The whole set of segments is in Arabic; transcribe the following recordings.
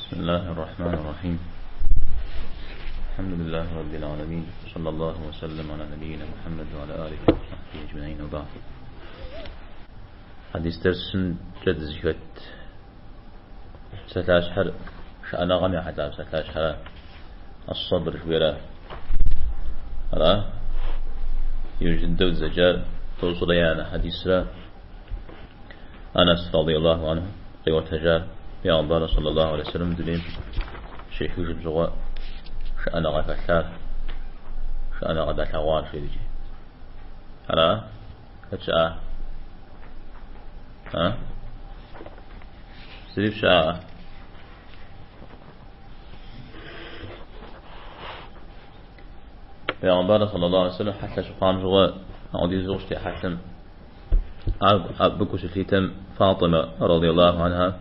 بسم الله الرحمن الرحيم. الحمد لله رب العالمين، صلى الله وسلم على نبينا محمد وعلى آله وصحبه أجمعين، وبعد. حديث درس جد زكت ستاشحر شأنا غمي حتى ستاشحر الصبر شويرا أرى يوجد دود زجال توصل يعني حديث أنس رضي الله عنه قوة تجار يا الله صلى الله عليه وسلم دليل شيخ يوجد زغاء شأنا غفا الثار شأنا غدا الحوار في ذي أرى فتشاء سريف شاء يا الله صلى الله عليه وسلم حتى سبحان زغاء عودي زوجتي حسن أبكو سفيتم فاطمة رضي الله عنها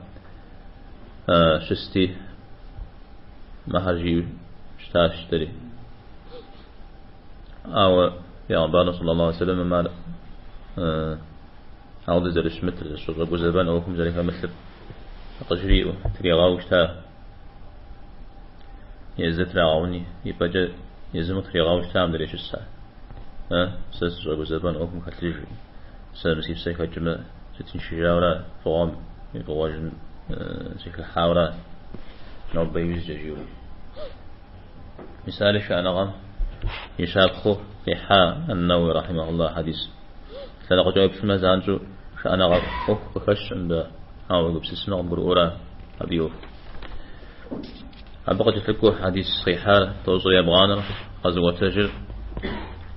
شستي مهرجي اشتري أو يا الله صلى الله عليه وسلم ما عودي زرش مثل الشغل وزبان أوكم ذلك مثل تجريء تريغاو اشتا يزت راغوني يبجى يزم تريغاو اشتا عم دريش الساعة سس وزبان أوكم كتلجي سنسيب سيكا جمع ستين شجاورا فغام يقواجن سيكا حاورا نوبا يوزجيو مثال شأن غم يشابخو في حا النووي رحمه الله حديث سنقو جواب في مزانجو شأن غم أخش عند هاو قبس اسمه برؤورا أبيوف أبقى تفكو حديث صيحار توزو يبغانا غزوة تجر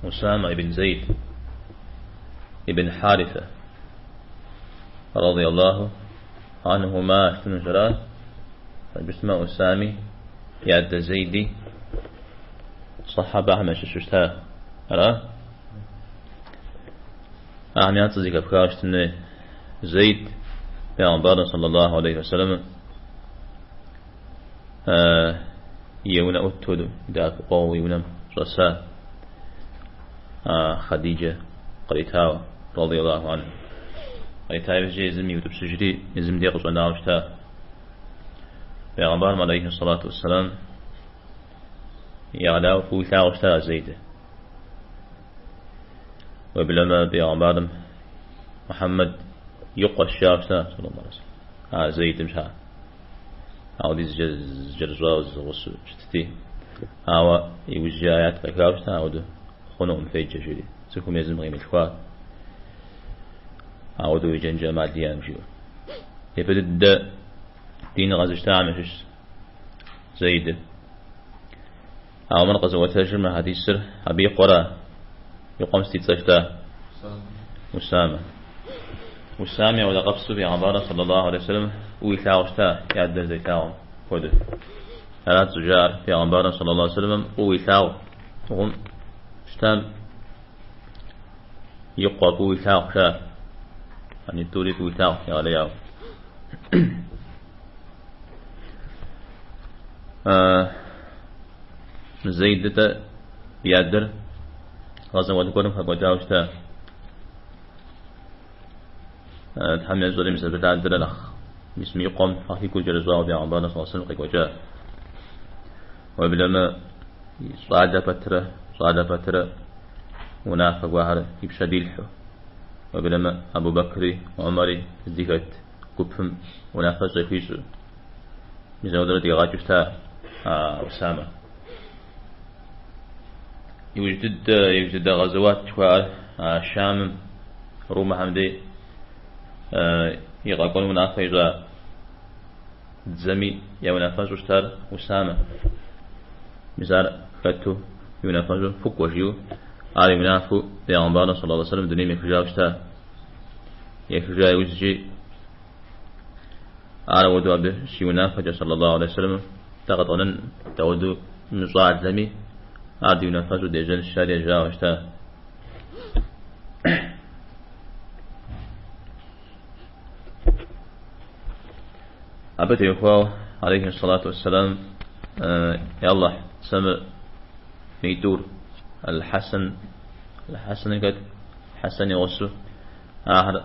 أسامة بن زيد ابن حارثة رضي الله عنهما شنجرات باسمه أسامي يعد زيدي صحابة أحمد ششتها أرى أعني أتزيك أفكاشتني زيد بأنبار صلى الله عليه وسلم يونا أتود داك قوي يونا رسا خديجة قريتاو رضي الله عنه قريتاو يجي يزم يوتب سجري يزم ديقص عند عوشتا بأنبار عليه الصلاة والسلام يعلاو فوثا عوشتا زيد وبلما بأنبار محمد يقوى الشاوشتا صلى الله عليه وسلم زيد مشا عودي جرزواز وصو شتتي هاو يوجي آيات بكاوشتا عودو خنوم فيجا جري سكم يزم غيم الخوات عودو يجنجا ماديا مشيو يبدد دين غزشتا عمشش زيد هاو من قزوة تجرمة هذه السر أبي قرى يقوم ستيتسشتا أسامة ولا قبسو بعبارة صلى الله عليه وسلم ويثاوشتا يعد زيتاو خده ثلاث زجار في عبارة صلى الله عليه وسلم ويثاو وهم شتام يقوى ويثاو شا يعني توريد ويثاو يا علياو زيدة بيادر غزا ودكورم فقوتاوشتا تحمل الزولي مثل بتعدل الأخ باسم يقوم فاكي كل جرزواه بيع عبانا صلى الله عليه وسلم وجاء وبلما صعد فترة ونافق واحد يبشدي الحو وبلما أبو بكر وعمر ذكرت كبهم ونافق زيفيسو بزودرة يغاجشتا أسامة يوجد غزوات شوار الشام روما حمدي يقول منافق زمي يا منافق اشتار أسامة مزار فتو ينافق فوق وجيو على منافق لأنبانا صلى الله عليه وسلم دنيا يخرجا اشتار يخرجا يوجي على ودو أبه شي منافق صلى الله عليه وسلم تغطنا تودو مصاعد زمي عادي ينافق ديجان الشارع جاء اشتار أبتي يخواه عليه الصلاة والسلام يا الله سمع ميتور الحسن قد حسن يغسو آخر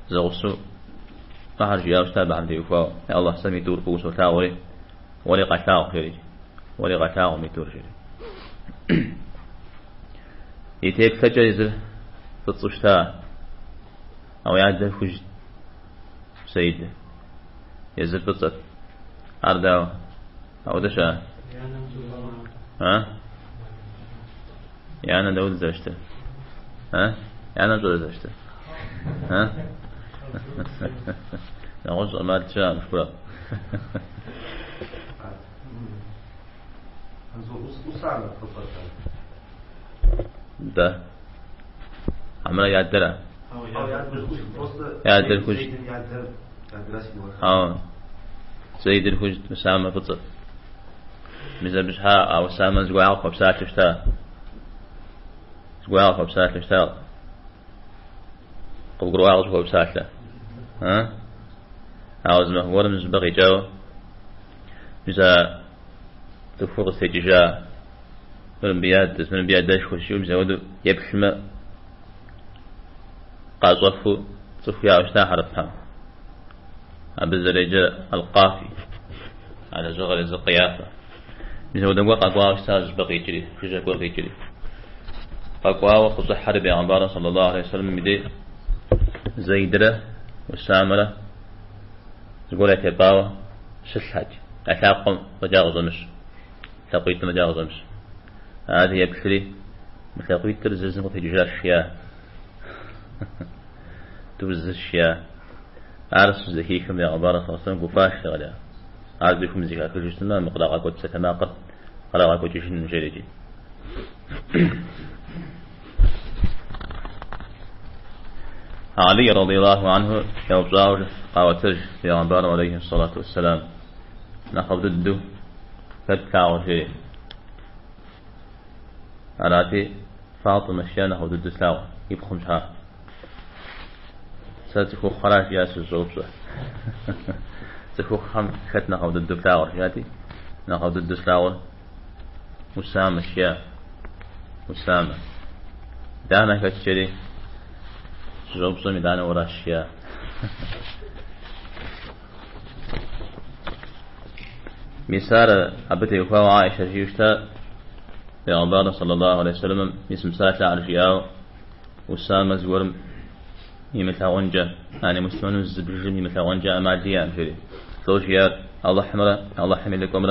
زغسو ما حرج يا أستاذ بعد يفاو يا الله سمي دور بوس وتاوري ولي قتاو خيري ولي قتاو ميتور خيري يتيك تجهز تتصشتا أو يعد فج سيد يزل بتصت أرداو أو دشا ها يعني داود زشته ها يعني داود زشته ها نقص ما تشاء مشكلة ده عمله يعدله يعدل كوج زيد الكوج مسامة بطل ميزا بشها أو سامة زقاع خبسات لشتا زقاع خبسات لشتا قبل قرواع خبسات له ها عاوز مهور من زبغي جو ميزا تفوق استججاء من بياد داش خشيو ميزا ودو يبشم قاصفو صفيا وشتا حرفها أبزريجة القافي على زغل القيافة ميزا ودو قاقوا وشتا زبغي جري خجا قوغي جري قاقوا وخص حرب عمبارة صلى الله عليه وسلم مدي زيدرة والسامرة تقول اعتباوة شسحج أتاقم وجاغ زمش تقويت مجاغ زمش هذه يكفري مثل ترزز نقطة ججار الشياء ترزز الشياء أرس زكيكم يا عبارة صلى الله عليه وسلم قفاش غلا عاد بكم زكاة كل جسنا مقلاقا كنت ستناقض قلاقا كنت جشن جريجي علي رضي الله عنه يوزاور قاوتج يا عبارة عليه الصلاة والسلام نخب ضده فتكاو شيء أراتي فاطمة شيا نخب ضد سلاو يبخم شها ستكو خراج ياس الزوبسة تكو خم خت نخب ضد فلاور شياتي نخب ضد سلاور مسامة شيا مسامة دانا كتشري زوبسة مدانا ورا الشيا مسار أبتي وفاو عائشة جيوشتا في عبارة صلى الله عليه وسلم اسم ساتة على الجياو وسامة زورم يمثل غنجة يعني مسلمون الزبرجم يمثل غنجة أمال ديان فيه توجيات الله حمرة الله حمل لكم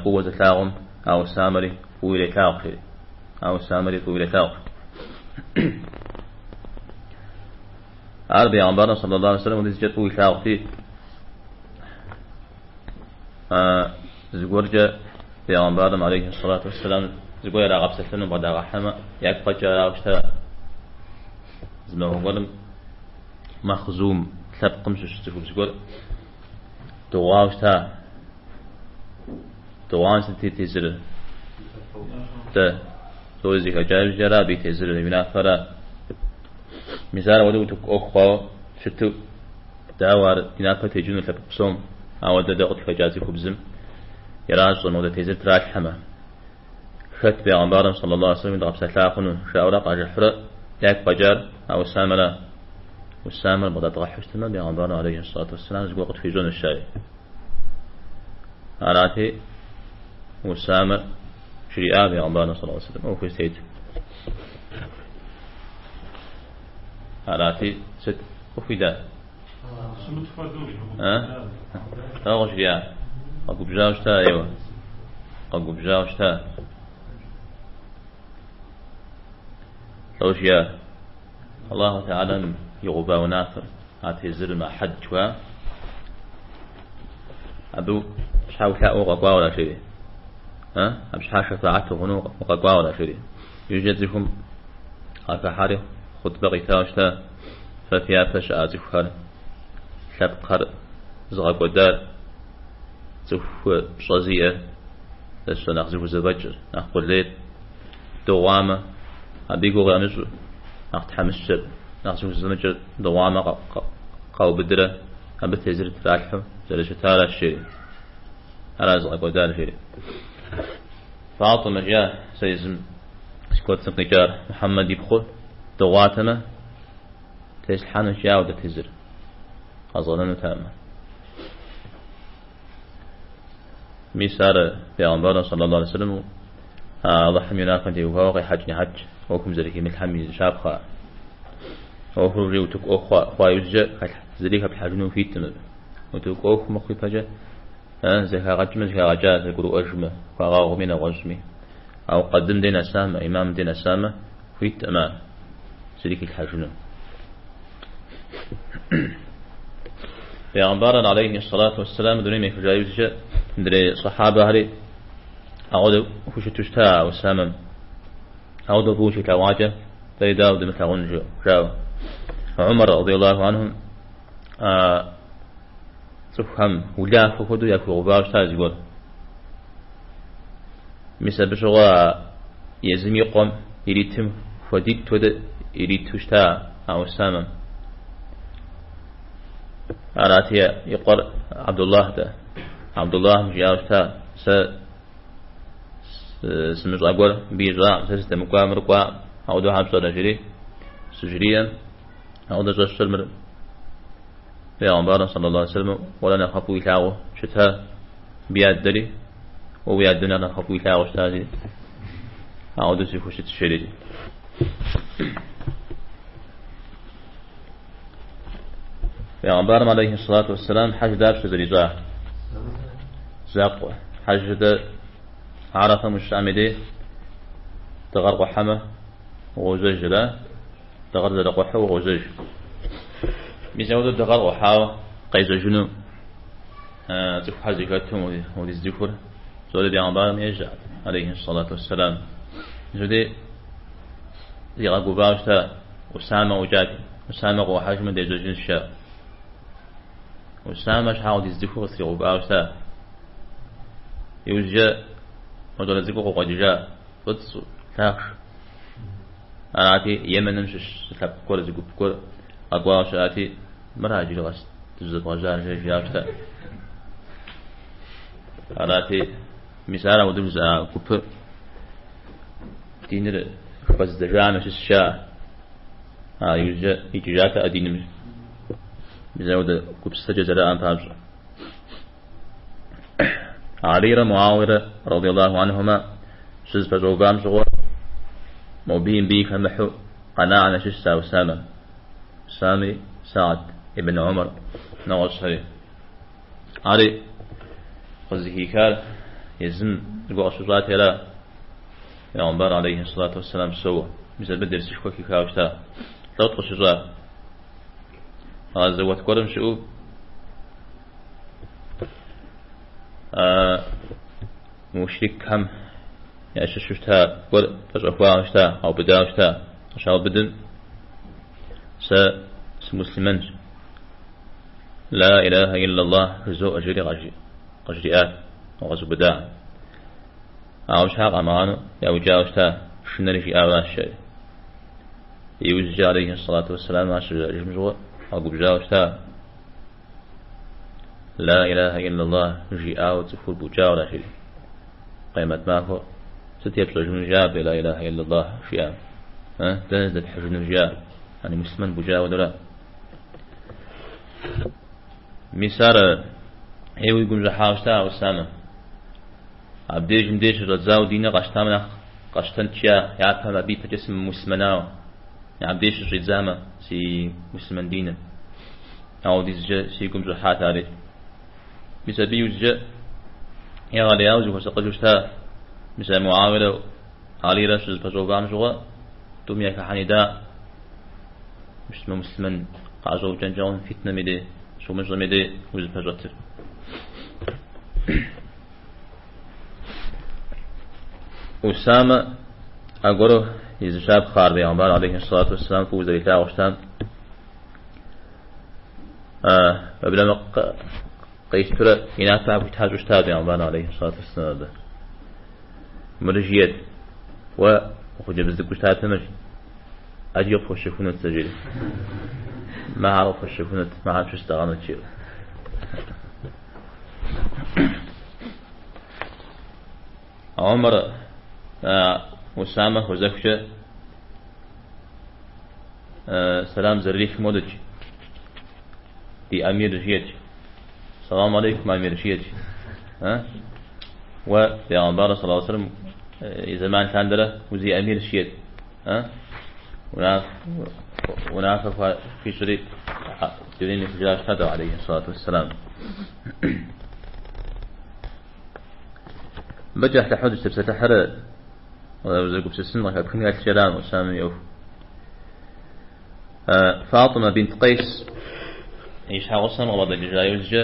قوة تاغم أو سامري قوة تاغ فيه أو سامري قوة تاغ عربي عبارة صلى الله عليه وسلم ونزجت قوة تاغ فيه زغورجا في عمبارم عليه الصلاة والسلام زغويا راغب سلسلنا بعد رحمة يكفى جاراوشتا زمه قلم مخزوم ثبقم ششتفو زغور دواوشتا دوان سنتي تزر توزيك جارب جرابي تزر منافرة مثال ودو تك أخوة شتو داوار منافرة تجون ثبقسوم أو دقت فجازي خبزم يراج ونود تيزر تراج حما خت بيغمبارم صلى الله عليه وسلم دغب سلاخن شاورق أجحر ياك بجار أو الساملة والسامل بدأ تغحشتنا بيغمبارم عليه الصلاة والسلام زقوقت في جون الشاي أراتي والسامل شريعة بيغمبارم صلى الله عليه وسلم أو في سيد أراتي ست وفدا أغش يا أقو بجاوشتا أيوة أقو بجاوشتا أغش يا الله تعالى يغبا ونافر عتزر ما حد شوا أبو شحاو شاء وقوا ولا شيء أبشحا شفاعته هنو وقوا ولا شيء يوجد لكم هكا حاري خطبة غيتاوشتا ففيها فشآزي خار شبقر زغاق ودار زف شازية لسه نخزف زبجر نقول ليت دوامة أبيقو غامز نختحمس نخزف زبجر دوامة قاو بدرة أبتزر تراجحه زلش تارا الشيء على زغاق ودار شيء فاطمة جاء سيزم سكوت سنقجار محمد يبخل دواتنا تيسحان الشيء ودا تزر أظن تامة ميسار بيغمبر صلى الله عليه وسلم الله حمينا كنت يوقع حج وكم ذلك من حمي شابخا وهو ريوتك أخوة يوجد ذلك بحجنو في التمر وتوك أخ مخي بجا زكا غجم زكا غجاز يقولوا أجمع فغاغ من غجمي أو قدم دينا سامة إمام دينا سامة في التمام ذلك الحجنو بيغمبر عليه الصلاة والسلام دوني في جايوز دري صحابة هري أعود فوش تشتا والسامم أعود فوش كواجه تيداود مثل غنجو جاو عمر رضي الله عنهم تفهم ولا فخدو يكو غباش تاز يقول مثل بشغا يزم يقوم يريتم فديك تود يريد تشتا أو السامم أراتي يقر عبد الله مجاوشتا سمج أقول بيجا سست مقام رقوا أو ده حبس رجلي سجريا أو ده جش المر في عمر صلى الله عليه وسلم ولا نخافوا يلاعو شتها بياد دري وبيادنا نخافوا يلاعو شتازي أو ده سيفوشت الشريج في عمر عليه الصلاة والسلام حج دار شذريجاه زاقوة حج ده عرفة مش عمدي تغرق حمى وغزج لا تغرق حو وغزج ميزاود تغرق حاو قيز جنو تف حزكتهم ودي الذكر زود دي عمبار يجعل عليه الصلاة والسلام زودي يغرق باوشتا وسامة وجاك وسامة وحجم دي زوجين الشاء وسامة شحاو دي الذكر سيغو باوشتا يوجد ودول زيكو قججا فتسو تاخش أناتي يمن نمشش تلاب كور زيكو بكور أقواش آتي مراجي لغاس تجزب غجار جيجاشتا أناتي مثالا ودول زا كوب دينر بس دجامش الشا يوجد إجراتا أدين مثالا كوب استجزاء أنتاج علي معاوية رضي الله عنهما شز فجوبام شغور موبين بيك همحو قناعنا شسا وسامة سامي سعد ابن عمر نوش هري علي قزكي كار يزم القوة شجرات هلا يعمبر عليه الصلاة والسلام سوى مثل بدر سشكوكي كاوشتا تغطق شجرات هذا زوات كورم شؤوب مشرك هم يأششتها قل تجرفواشتا أو بداوشتا أشعر بدن مسلمان لا إله إلا الله رزو أجري قجريات وغزو بداع أوشاق أمانو يوجاوشتا شنرجي آواش يوجي عليه الصلاة والسلام عشر جمجوة أو بجاوشتا لا إله إلا الله جي آو تفور بجاو لا شيء قيمة ماكو ستيب سجن جاب لا إله إلا الله شيئا تنزل حجن جاب يعني مسلمان بجاو دولا مسار هيو يقول جحاوشتا وسامة عبديش مديش رزاو دينا قشتامنا قشتن تشيا يعطى ما بيت جسم مسلمناو عبديش رزامة سي مسلمان دينا أو ديز سيكم جحات عليه مثل بيوجد يغالي يوجد وسقجوشتا مثل معاولة علي رشد فجوبام جوا توميا كحنيدا مسلمن قاجو جنجون فتنة ميدي شو مجرى ميدي وزد فجوتر أسامة أقوله يزشاب خار بيعنبار عليه الصلاة والسلام فوز ريتا وشتام ببلا قيس ترى ينافع بتحاج أستاذ بيعنبار عليه الصلاة والسلام مرجيات وخجب الزك أستاذ تمرج أجي يقف الشفونة تسجيل ما عرف الشفونة ما عرف اشتغلنا تشيل عمر أسامة وزكشة سلام زريف مودج دي أمير جيتي السلام عليكم أمير جيتي وبيغمبر صلى الله عليه وسلم زمان كان له وزي أمير جيتي ونافق في شريك دليل في جلاش هذا عليه الصلاة والسلام بجح تحدث تبستحر وزوج بسسن كابكن الكلام وسام يوف فاطمة بنت قيس إيش حاصل وضع الجايوز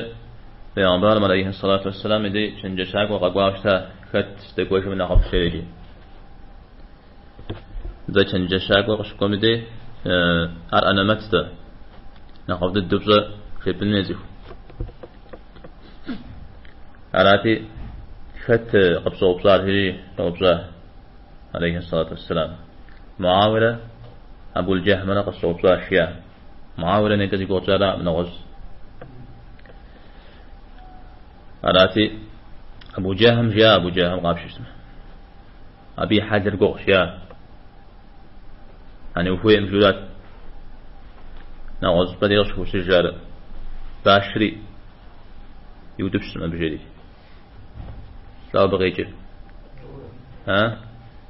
بيغمبر عليه الصلاة والسلام دي شنجشاك وقواشتا كت تقوش من أخف شيء ذا شنجشاك وقشكم دي أنا متى نقبض الدبزة في بالنزيف علاتي كت قبصة وبصار هي قبصة عليه الصلاة والسلام معاورة أبو الجهم أنا قصة وبصار شيا معاورة نتجي قبصة لا من غز علاتي أبو جهم جاء أبو جهم قابش اسمه أبي حجر قوش يا أنا وفوي مجولات نغز بديش هو سجارة باشري يودبش ما بجري لا بغيجر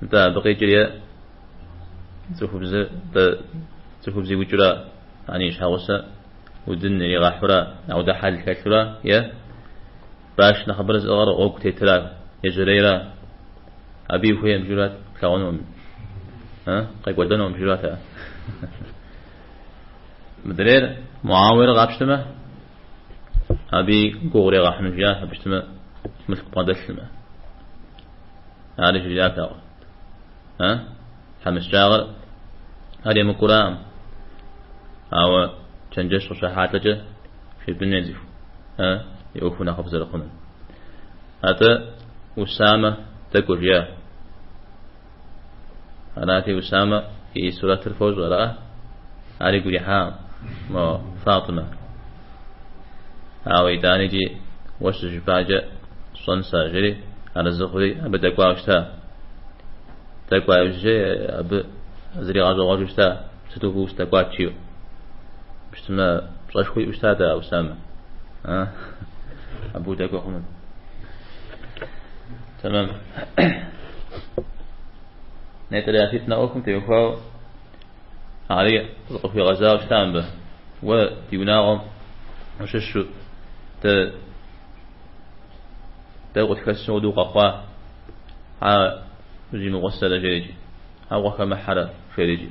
أنت بغيجر يا تفوز زي وجرا يعني إيش هوسا ودن يغحرا أو ده حال كثرة يا باش نخبر الزغار أوك تتلا يجريرا أبي وفوي مجولات كلامهم قيق ودنهم مجولاتها مدرير معاور غابشتما أبي قوري غاحن جاه بشتما مثل قادسلما هذا جلاتها حمس شاغل هذا مقرام أو تنجش وشحاتك في بالنزف يوفنا خبز القنن هذا أسامة تقول جاه هذا أسامة في سورة الفوز ولا هذا يقول حام ما فاطمة أو يدانيجي وش جباجة صنصا جري على الزخري أبدا قاوشتا تقواوشي أب زري غازو غاوشتا ستوفوش تقواتشيو بشتما بصاشكوي أشتادا أو سامة أبو تقوى خمد تمام نتلاتيتنا أوكم تيوفاو علي في غزاء وشتان به وديوناهم وششو تقول كسو دو ققوا ها زي مغسل جريجي أو كما حدا فريجي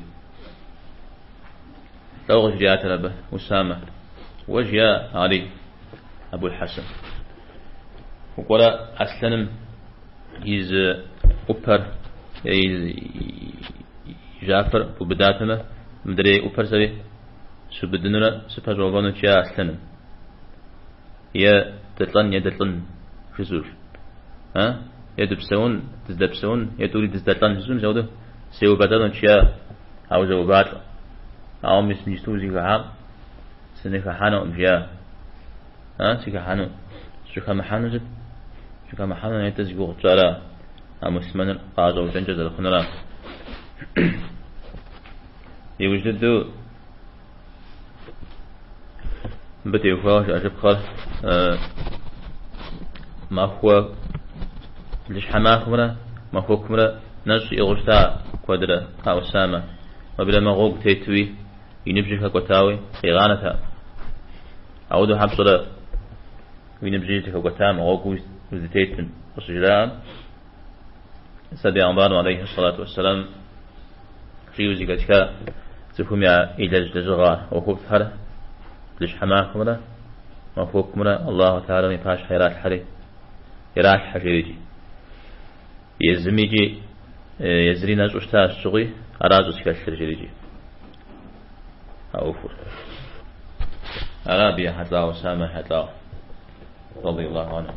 لو جاءت له أسامة وجاء علي أبو الحسن وقال أسلم يز أبر يز جعفر وبداتنا مدري أبر سري شو بدنا سبحان الله نشيا أسلم يا تطلن يا تطلن فيزور يدبسون تدبسون يدوري تدبسون فيزور جوده سيو بدلن نشيا أو جوابات أو مسنجتوزي كعام سنك حانو مجيا سك حانو شو كم حانو جد شو كم حانو يتزجو قطارا مسلمان قاضو جنجز الخنرا يوجد بدي فاش أجيب خال ما هو ليش حماخمنا ما هو كمرة ناس يغشتا قدرة أو سامة وبلا ما غوق تيتوي ينبجيك قتاوي يغانتها أودو حبصرة وينبجيك قتام غوق وزتيتن وسجلان سبي أنبار عليه الصلاة والسلام في وزيكتك تفهم يا إيجاج لجغار وخوف هذا ليش حماكم له مفوكم له الله تعالى ميباش خيرات حري يراش حجيجي يزميجي يزري ناس أشتاء الشغي أرازو سكاشر جريجي أوفر أرابيا حتى وسامة حتى رضي الله عنه.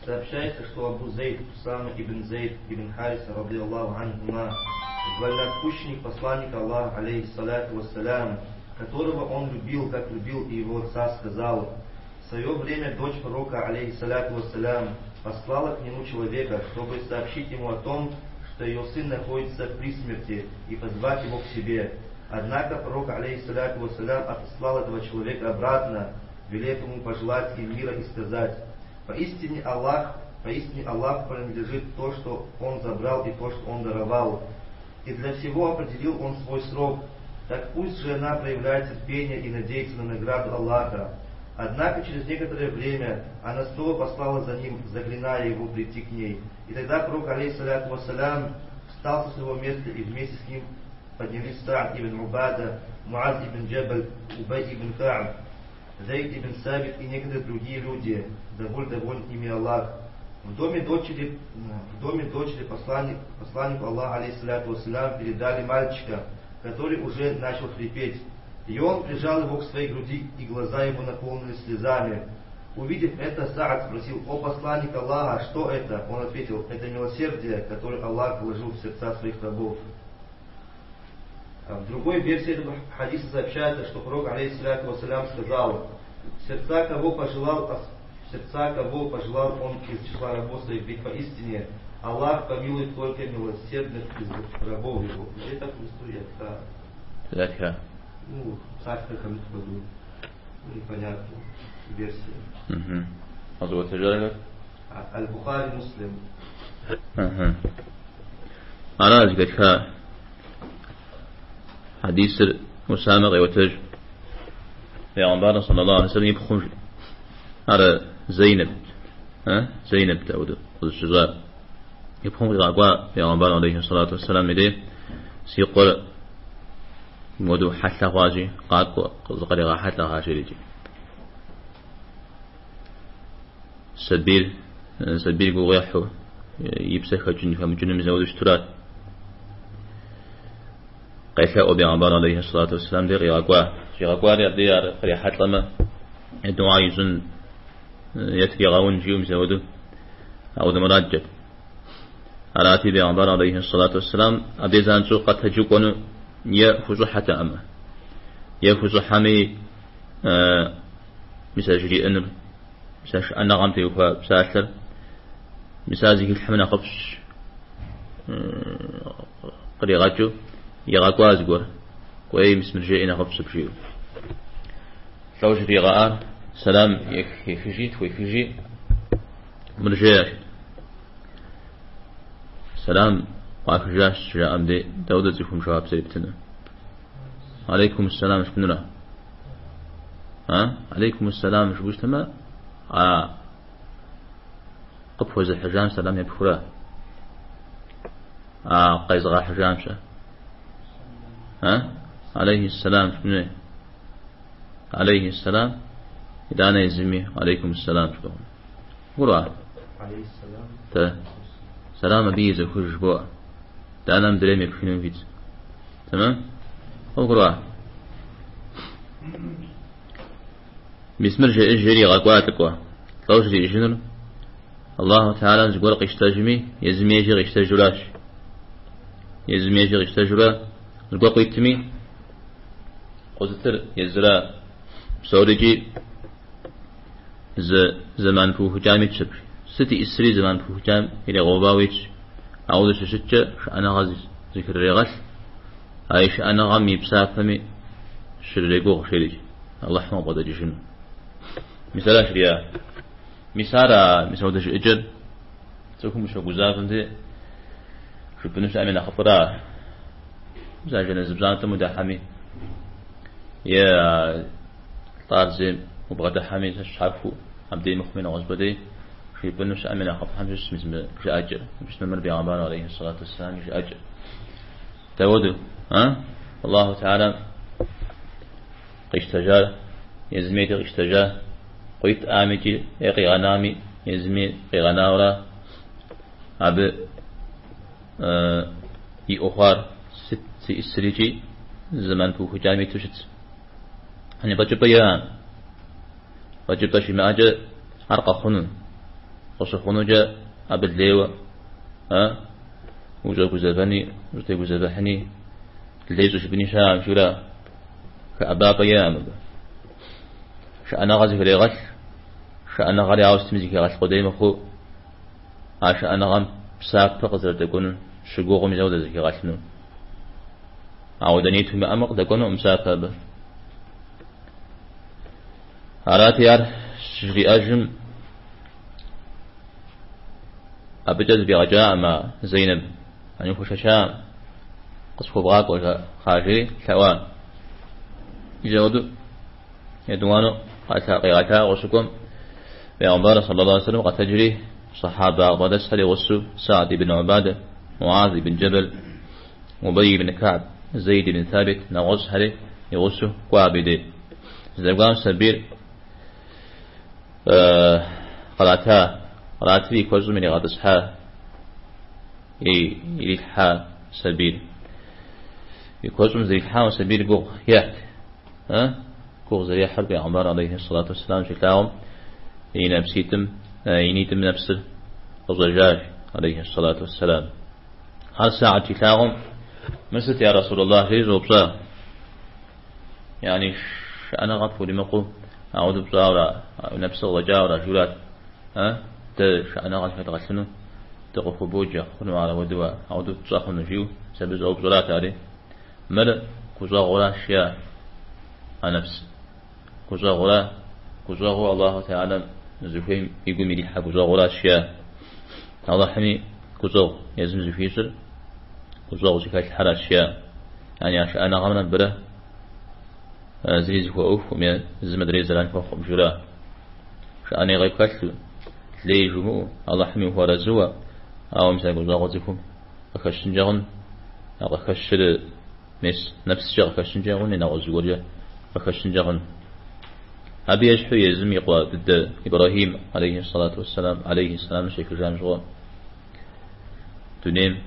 Сообщается, что Абу Зейд, Усама ибн Зейд ибн Хариса, ради Аллаху анхума, вольнокущник посланника Аллаха, алейхиссалату вассалям, которого он любил, как любил и его отца, сказал: в свое время дочь пророка, алейхиссалату вассалям, послала к нему человека, чтобы сообщить ему о том, что ее сын находится при смерти, и позвать его к себе. Однако пророк, алейхиссалату вассалям, отослал этого человека обратно, велев ему пожелать им мира и сказать: поистине Аллах принадлежит то, что Он забрал, и то, что Он даровал. И для всего определил Он свой срок. Так пусть же она проявляет терпение и надеется на награду Аллаха. Однако через некоторое время она снова послала за ним, заклиная его прийти к ней. И тогда пророк, алейхиссалату вассалям, встал со своего места, и вместе с ним поднялись Саад ибн Убада, Муаз ибн Джабаль, Убай ибн Ка'б, Зайд ибн Сабит и некоторые другие люди, доволен ими Аллах. В доме дочери посланнику Аллаха, алейхиссалату вассалям, передали мальчика, который уже начал хрипеть. И он прижал его к своей груди, и глаза его наполнились слезами. Увидев это, Саад спросил: о посланник Аллаха, что это? Он ответил: это милосердие, которое Аллах вложил в сердца своих рабов. В другой версии этого хадиса сообщается, что пророк, алейхиссалату вассалям, сказал: сердца кого пожелал он из числа рабов своих, ведь поистине Аллах помилует только милосердных из рабов его. Где так в истории? Царство кому-то подумал. Непонятно. Версия. أظبط الرجال البخاري مسلم. أنا أذكر حديث مسامع وتج في عمر صلى الله عليه وسلم يبخون على زينب تعود الشجاع يبخون في عمر عليه الصلاة والسلام إليه سيقول مودو حتى غاجي قاق زقري حتى غاجي لجي سبيل قويحو يبسخ جن فهم جن مزود اشترات قيثاء بيعمر عليه الصلاة والسلام دي غيغوا ديار فريحات لما الدعاء يزن يتري غاون جيو مزودو أو دمراجد أراتي بيعمر عليه الصلاة والسلام أبيزان سوق قد تجوكونو يفوز حتى أما يفوز حمي مساجري أنر مساج أنا غامتي وفا بساتر مسازي الحمنا خفش قريغاتو يغاقواز قوة قوي مسمرجئنا خفش بشيو لو جري غار سلام يخجيت ويخجي مرجئ سلام وأخرجاش جاء أمدي داود زيكم شواب سيبتنا عليكم السلام مش بننا عليكم السلام مش بوشتما قفوز الحجام سلام يبخلا قيزغا حجام شا عليه السلام مش بننا عليه السلام إذا أنا يزمي عليكم السلام شو قولوا عليه السلام سلام بيز وخرج بوا أنا مدريم يكفينون فيت تمام أقرأ بسمرجة إجري غاقواتك توجري إجنر الله تعالى نزقور قشتاجمي يزمي يجي قشتاجولاش يزمي يجي قشتاجولا نزقور قيتمي قزتر يزرا سورجي زمان فوه جامي تشبر ستي إسري زمان فوه جام إلى غوباويش أعوذ ششتة أنا غاز ذكر الرغش عايش أنا غامي بسافمي شريقو خشيري الله ما بده جشنو مثال شريا مثال دش إجر تكون مش غزاف أنت شو بنفس أمين خطرة زاجنا زبزان تمدحمي يا طارزين وبغدا حمي تشحفو عبدي مخمين غزبدي في بنفس أمين أخف حمش اسمه جاءجر بسم الله بيعمر عليه الصلاة والسلام جاءجر تودو الله تعالى قيشتجار يزميت قيشتجار قيت آمجي يقي غنامي يزمي غناورا أب يأخر ست إسريجي زمان فوق جامي تشت هني بجب شيء أجا أرقى خنون خنون جا أبد ليوة وجا جزبني وجا جزبحني ليزوش بني شام شورا كأبا بيام شأنا غازي في الغش شأنا غالي عاوز تمزيك غش قديم خو عاش أنا غام بساق فقدر تكون شجوع مزود ذيك غشنو عودنيتهم أمق دكونو مسافة هراتيار شري أجم أبجد برجاء ما زينب أن يخش شام قصف بغاق وخاجري ثوان يجودوا يدوانوا قيغتا وسكم بأنبار صلى الله عليه وسلم قد تجري صحابة غدس هل يغسوا سعد بن عبادة معاذ بن جبل مبي بن كعب زيد بن ثابت نغز هل يغسوا قابدي زبقان سبيل قلاتي كوزو من غدسها يليحها سبيل يكوزو من زيلحها وسبيل قوغ يحت قوغ زي حرب عمر عليه الصلاة والسلام شكاهم ينيتم نفس الزجاج عليه الصلاة والسلام هل ساعة شكاهم مسلت يا رسول الله جيز وبصا يعني أنا غطفو لمقو أعود بصا نفس الرجاء ورجولات أنا غطفو غسنو تقفو بوجه خنو على ودواء أعود بصا خنو جيو سبز أو بصلات عليه ملأ كوزا غلا شيا نفس كوزا غلا الله تعالى زفيم يقول ملي حق كوزا غلا شيا الله حمي كوزا يزم زفيسر كوزا زكاة الحرا شيا يعني عشان أنا غمنا بره زريز وأوف ومن زمد ريزلان فوق جرا شأني غير كاتلو لي جمو الله حمي هو رزوا أو مثلا كوزا غزكم أخشن جغن أخشن مس نفس جغ أخشن جغن إن أغزوجه أخشن جغن أبي يجحو يزم يقوى ضد إبراهيم عليه الصلاة والسلام شيخ جامجوا تنيم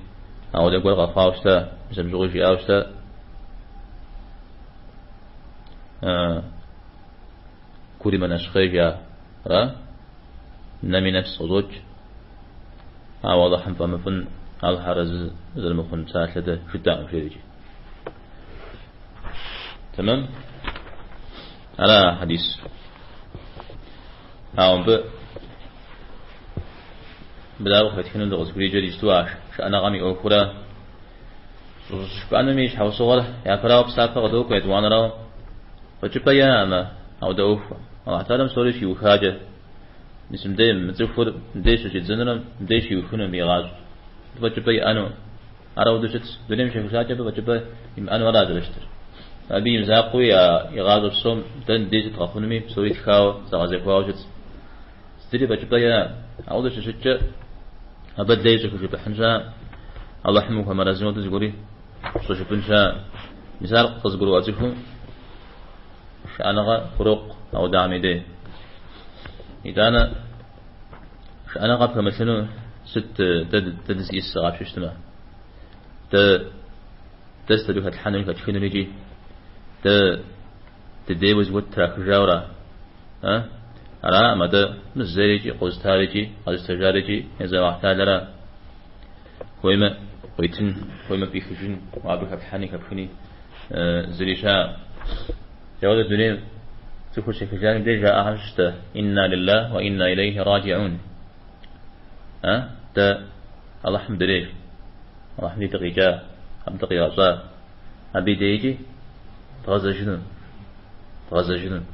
أو دقول غفاوشتا زمجوا جاوشتا كل من أشخيجا را نمي نفس غزوج أو الله حمفا مفن الحرز المفن ساسلة شدام شريجي تمام على حديث أو بدأوا فتحين اللغز كل جديد استواش شأنا غامي أوكورا شبأنا ميش حوصوغل يا فراو بسافة غدوك ويدوان راو فجبا يا أما أو دأوف الله تعالى مسوليش يوخاجة نسم ديم متزفر مديش وشي زنرم مديش يوخون ميغاز فجبا يا أنو أراو دوشت دونيم شخصاجة فجبا يم أنو أراز رشتر أبي مزاقوي يغاز الصوم دن ديش تغفونمي بسوي تخاو سغازيك واوجت ستري بجبا يا أو دوش شجة أبد ديش وشي حنشا الله حموك مرازين ودوز يقولي شو شبنشا مثال قصقروا أزيكم شأنغا فروق أو دعمي دي إذا أنا شأنغا فمثلو ست تدس يسغاب ششتما تستلوها الحنوي فتخينو ليجي تديوز وتراك جاورا أرى مدى مزاريجي قوزتاريجي قوزتجاريجي إذا واحتالرا خويما ويتن خويما بيخجن وعبك الحني كبخني زريشا جواد الدنيا تخش في الجانب دي جاء عشت إنا لله وإنا إليه راجعون تا الله حمد ليش الله حمد تقيجا هم تقيجا أبي ديجي تغزى جنون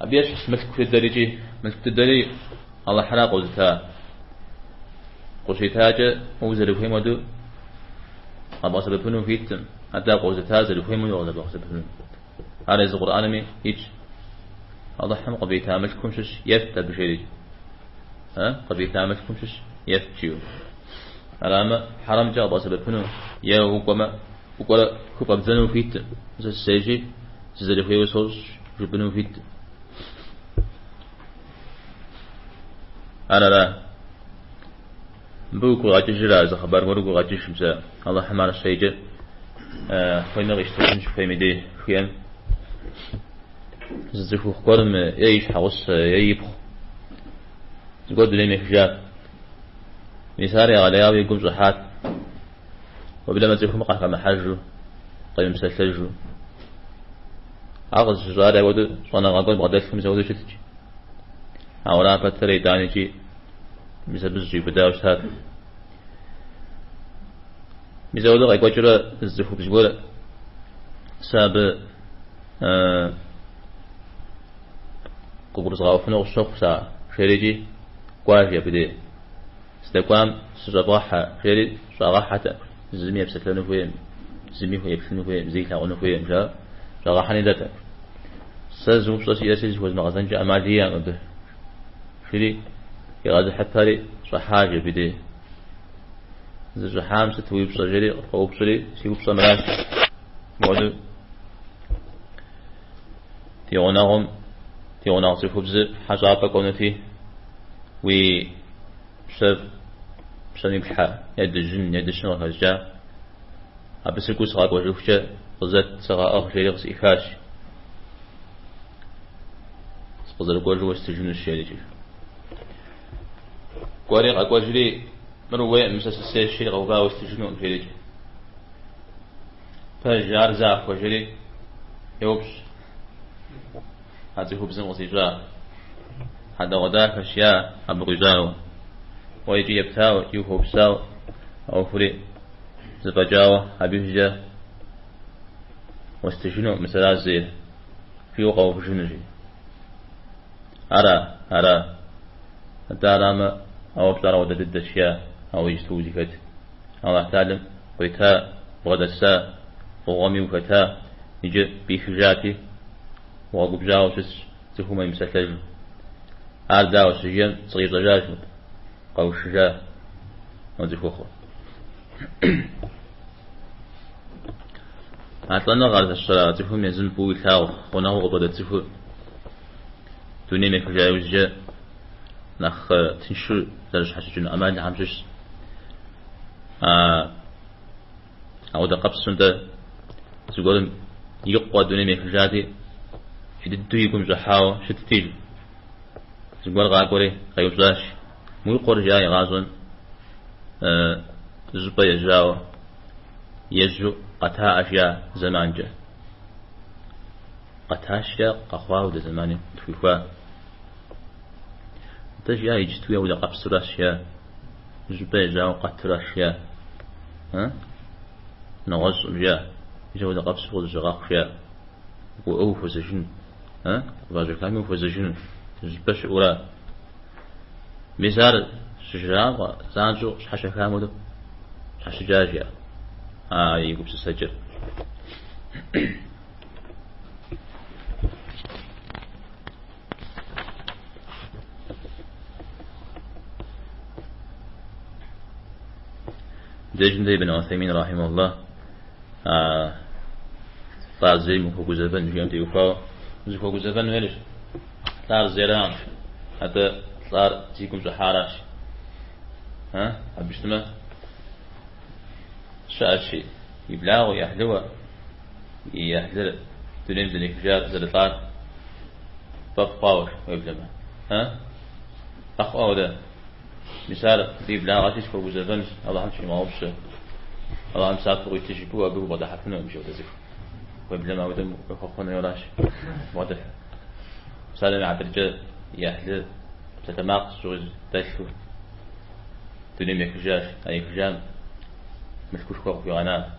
أبي أشخص ملك الدريجي ملك الدري الله حراق وزتها قشيتاجة وزر فيهم ودو أبا سببنو فيتم حتى قوزتها زر فيهم ودو أبا سببنو هذا إذا القرآن مي هيج الله حم قبيتها ملكم شش يفت بشيء قبيتها ملكم شش يفتشيو علامة حرام جاء أبا سببنو يا وقال كوب بزنو فيتم زر السيجي زر فيه وصوص جبنو فيتم أنا لا بوكو غاججرا إذا خبر ورقو غاجش مساء الله حمار الشيجة خوينا غيشتغل نشوف ميدي خيام زدفو خقرم يعيش حوص يعيبخ تقول لي مخجاب نساري غالياو يقوم زحات وبلا ما تزيخو مقاك محاجو طيب مسلسلجو أغز جزاري ودو صانا غاقل بغدات خمسة ودو شتجي أولا فتري دانيجي بسبب بداوش هذا ميزود غير قجرة الزفو بزقول ساب قبر صغافنا والشوق سا شريجي قواجي بدي استقام سجباحة شريد شغاحة زمية بسكلنا فيهم زمية يبسلنا فيهم زيت لغنا فيهم جا شغاحة ندتا سازوب صوصي أسيس وزن غزان جاء معديا به شري يغادر حتى لي صحاجة بدي زي حام ستوي بصجري أو بصري سيو بصمراش بعد تيوناهم تيوناهم خبز حجابة كونتي وي شف شنو بحا يد الجن يد شنو هجا أبس الكوس غاق وجوفشة قزت سغا أخ شيء غس إخاش قزر قوجو استجن الشيء قاري غاق وجري مروي مسس الشيء غوغا واستجنون في فجار زاق وجري يوبش هذا هو بزن وصيجا هذا غداك أشياء أبغيزاو ويجي يبتاو يوهو بساو أو فري زبجاو أبيجا واستجنو مثلا زي في وقو بجنجي أرى الدارامة أو بتارا ودد الدشياء أو يجتو زكت الله تعلم ويتا بغدسا وغمي وفتا يجي بيخجاتي وغب جاو سس تهما يمسكج أرداو سجين صغير زجاج قو الشجاع وزفوخو أطلنا غارة الصلاة تفهم يزن بوي ثاو ونهو غبادة تفهم دوني مكجاو وزجا نخ تنشو درج حسجن أمان حمشش أو دا قبس سندا تقول يقوى دوني مكجاتي شددو يقوم زحاو شدتيل تقول غاقوري غيوب زاش مو يقور جاي غازون زبا يجاو يجو قتا أشياء زمان جا قتا أشياء قخواه دا زماني تفيفا تجي يجتوي ولا قبس راشيا زبا يجاو قتا راشيا نغز جا يجاو ولا قبس ولا جغاق شيا وأوف وزجن واجه كامي وزجن زبا شورا مثال شجاع زانجو حشا كامودو حشا جاجيا يقول سسجل دجن ابن عثيمين رحمه الله طار زي مفوق زفن في يوم تيوفاو مفوق زفن هلش طار زيران حتى طار تيكم سحاراش أبشتما شاشي يبلاغ يحلوه يحلل تنين ذلك جاب زلطان بابقاوش ويبلما أخوة ده مثال يبلاغ عشيش فوق زفن الله همشي ما هوش الله هم ساعات فوق يتجيبوه أبوه بعد حفنه ومشي وتزف ويبلما ودم وخوخونه يولاش واضح مثال مع برجال يحلل تتماقص جوز تشفو تنين يكجاش أي كجام مشكوش كوخ في غناء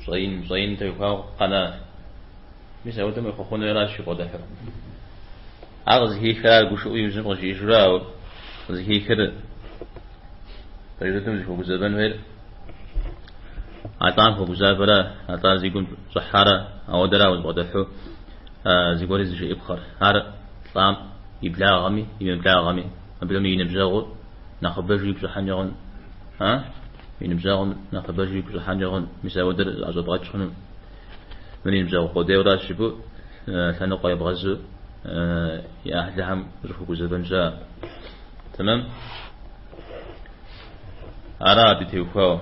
مصين تيوكاو قناة مثل ودم يخوخون يراش يقود حر عغز هي خلال قشو يمزم غشي يجراو هي كر فإذا فوق زبان وير عطان فوق زابرا عطان زيقون صحارة أو دراوز بغدحو زيقون زيجي إبخار هار طعام يبلا غمي يبلا غمي مبلومي ينبزاغو نخبر جيب سحان ينبزاغون نخبر جيب سحان يغون مساو در العزوبات شخنون من ينبزاغو قودي وراس شبو ثانوقا يبغزو يا أهلهم رفوق زبنجا تمام أراد تيوكاو